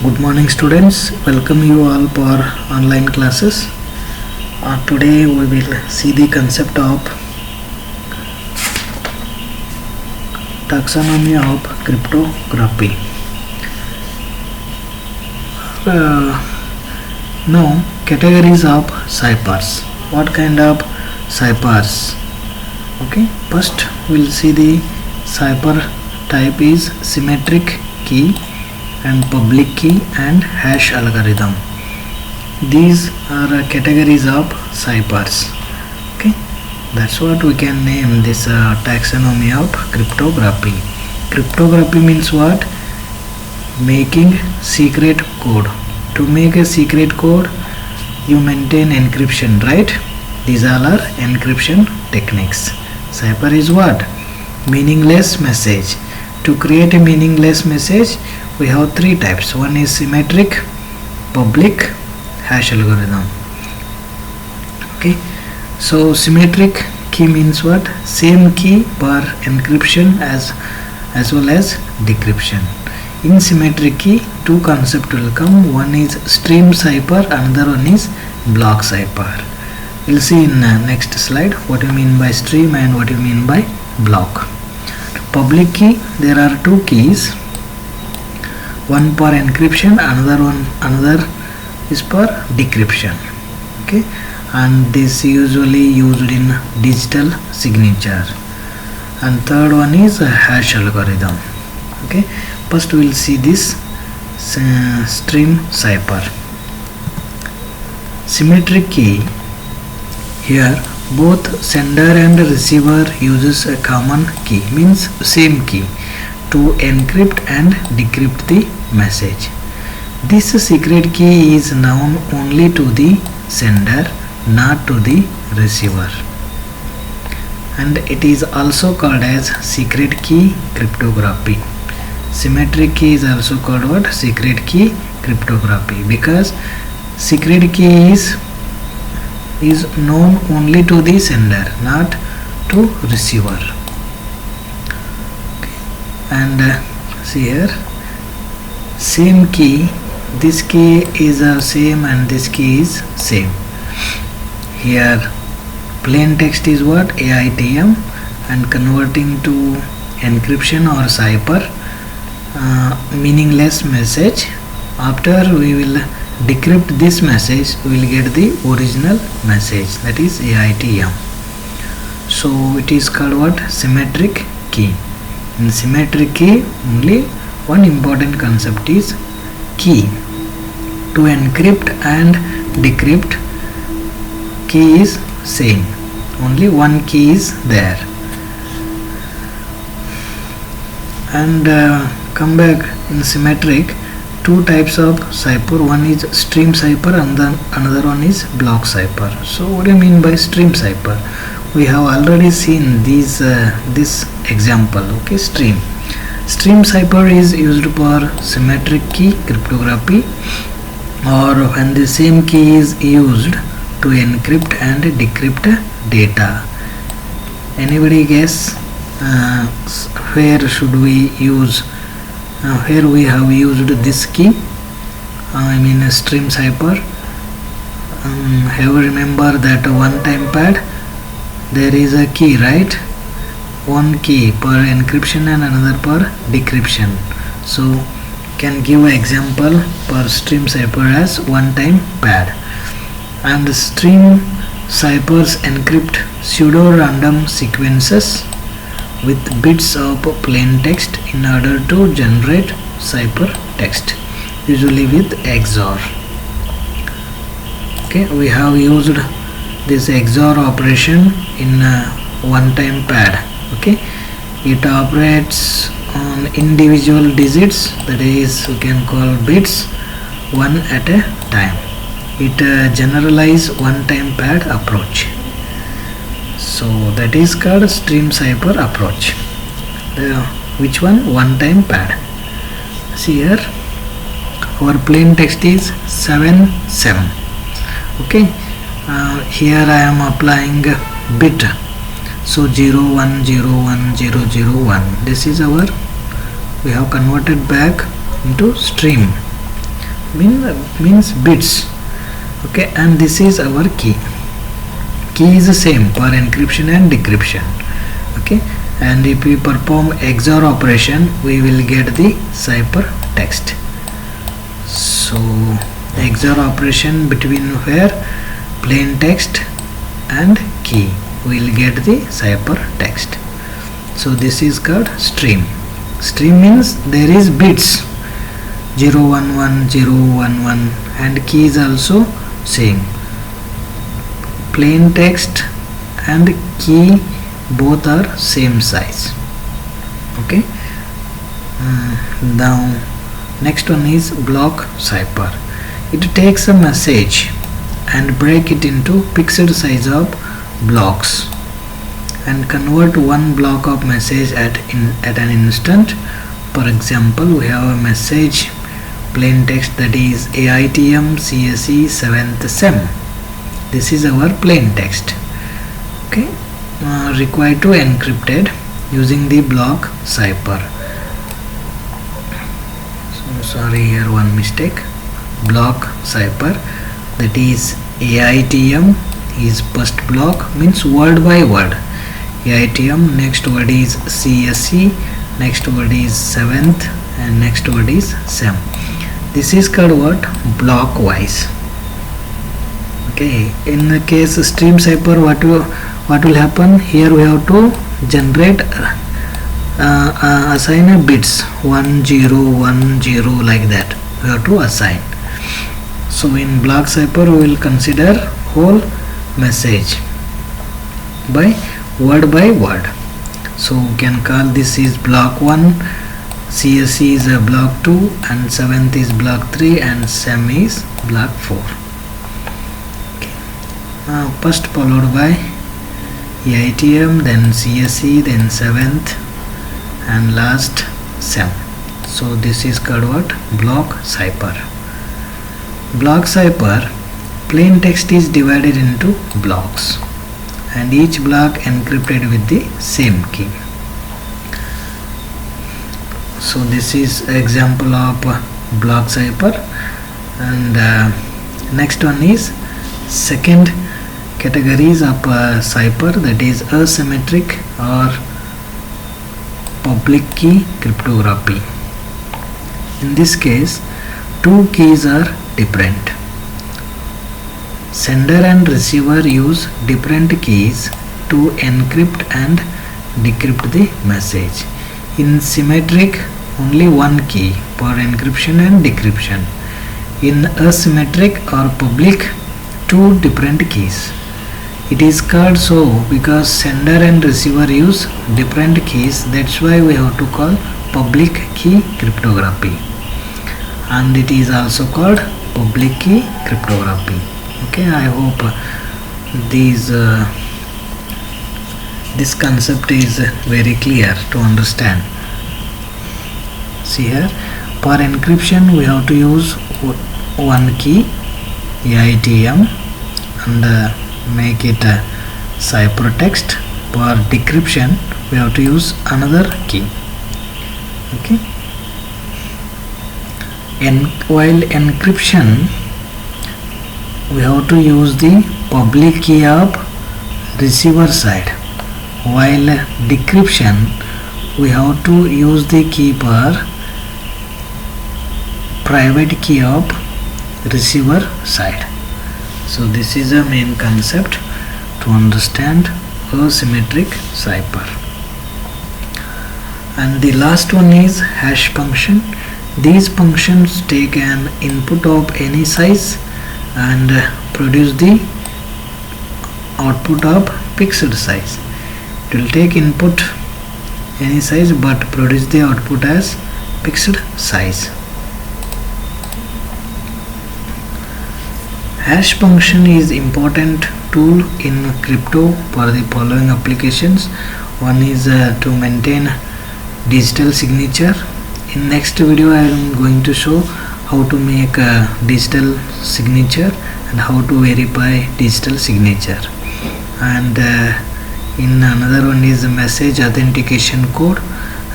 Good morning students, welcome you all for online classes. Today we will see the concept of taxonomy of cryptography. Now categories of ciphers. What kind of ciphers? Okay, first we'll see the cipher type is symmetric key and public key and hash algorithm. These are categories of ciphers. Okay, that's what we can name this taxonomy of cryptography. Cryptography means what? Making secret code. To make a secret code, you maintain encryption, right? These all are encryption techniques. Cipher is what? Meaningless message. To create a meaningless message, we have three types. One is symmetric, public, hash algorithm. Okay, so symmetric key means what? Same key for encryption as well as decryption. In symmetric key, two concepts will come. One is stream cipher, another one is block cipher. We'll see in next slide what you mean by stream and what you mean by block. Public key, there are two keys. One for encryption, another is for decryption. Okay, and this usually used in digital signature. And third one is a hash algorithm. Okay, first we will see this stream cipher. Symmetric key, here both sender and receiver uses a common key, means same key, to encrypt and decrypt the message. This secret key is known only to the sender, not to the receiver, and it is also called as secret key cryptography. Symmetric key is also called what? Secret key cryptography, because secret key is known only to the sender, not to receiver. Okay. And see here, same key, this key is same and this key is same. Here plain text is what? AITM, and converting to encryption or cipher, meaningless message. After we will decrypt this message, we will get the original message, that is AITM. So it is called what? Symmetric key. In symmetric key, only one important concept is key. To encrypt and decrypt, key is same, only one key is there. And come back in symmetric, two types of cipher. One is stream cipher and then another one is block cipher. So what do you mean by stream cipher? We have already seen this example. Okay, stream cipher is used for symmetric key cryptography, or when the same key is used to encrypt and decrypt data. Anybody guess where should we use? Here we have used this key, I mean a stream cipher. Have you remember that one time pad, there is a key, right? One key per encryption and another per decryption. So can give an example for stream cipher as one time pad. And stream ciphers encrypt pseudo random sequences with bits of plain text in order to generate cipher text, usually with XOR. Okay, we have used this XOR operation in one time pad. Okay, it operates on individual digits, that is we can call bits, one at a time. It generalize one time pad approach. So that is called stream cipher approach. Which one? One time pad. See here, our plain text is 77. Okay, here I am applying bit, so 0 1 0 1 0 0 1. This is our, we have converted back into stream. means bits. Okay, and this is our key. Key is the same for encryption and decryption. Okay, and if we perform XOR operation, we will get the ciphertext. So XOR operation between where plain text and key, we will get the ciphertext. So this is called stream. Stream means there is bits 011 011, and key is also same. Plain text and key both are same size. Okay, now next one is block cipher. It takes a message and break it into fixed size of blocks and convert one block of message at an instant. For example, we have a message plain text that is AITM CSE 7th SEM. This is our plain text. Okay, required to encrypted using the block cipher. So sorry, here one mistake. Block cipher, that is AITM is first block, means word by word. AITM, next word is CSE, next word is 7th, and next word is SEM. This is called what? Block wise. Okay, in the case stream cipher, what will happen here? We have to generate assign a bits 1010 like that. We have to assign. So in block cipher, we will consider whole message by word. So we can call this is block 1, CSE is a block 2, and 7th is block 3, and SEM is block 4. First followed by AITM, then CSE, then 7th, and last SEM. So this is called what? Block cipher. Block cipher, plain text is divided into blocks and each block encrypted with the same key. So this is example of block cipher. And next one is second categories of cipher, that is asymmetric or public key cryptography. In this case, two keys are different. Sender and receiver use different keys to encrypt and decrypt the message. In symmetric, only one key for encryption and decryption. In asymmetric or public, two different keys. It is called so because sender and receiver use different keys. That's why we have to call public key cryptography, and it is also called public key cryptography. Okay, I hope this concept is very clear to understand. See here, for encryption we have to use one key AITM and make it a ciphertext. For decryption we have to use another key. Okay, and while encryption we have to use the public key of receiver side, while decryption we have to use the key for private key of receiver side. So this is a main concept to understand asymmetric cipher. And the last one is hash function. These functions take an input of any size and produce the output of fixed size. It will take input any size but produce the output as fixed size. Hash function is important tool in crypto for the following applications. One is to maintain digital signature. In next video I am going to show how to make a digital signature and how to verify digital signature. And in another one is message authentication code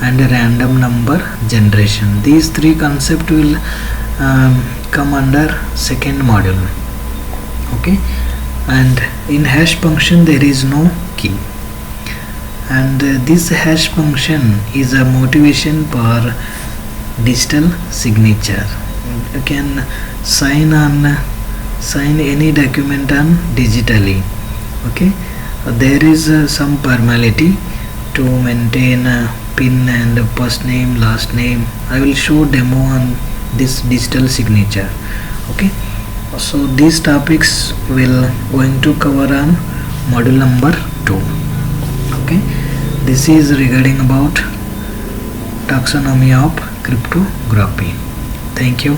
and random number generation. These three concepts will come under second module. Okay, and in hash function there is no key, and this hash function is a motivation for digital signature. You can sign any document on digitally. Okay, there is some formality to maintain pin and first name, last name. I will show demo on this digital signature. Okay, so these topics will going to cover on module number 2. Okay, this is regarding about taxonomy of cryptography. Thank you.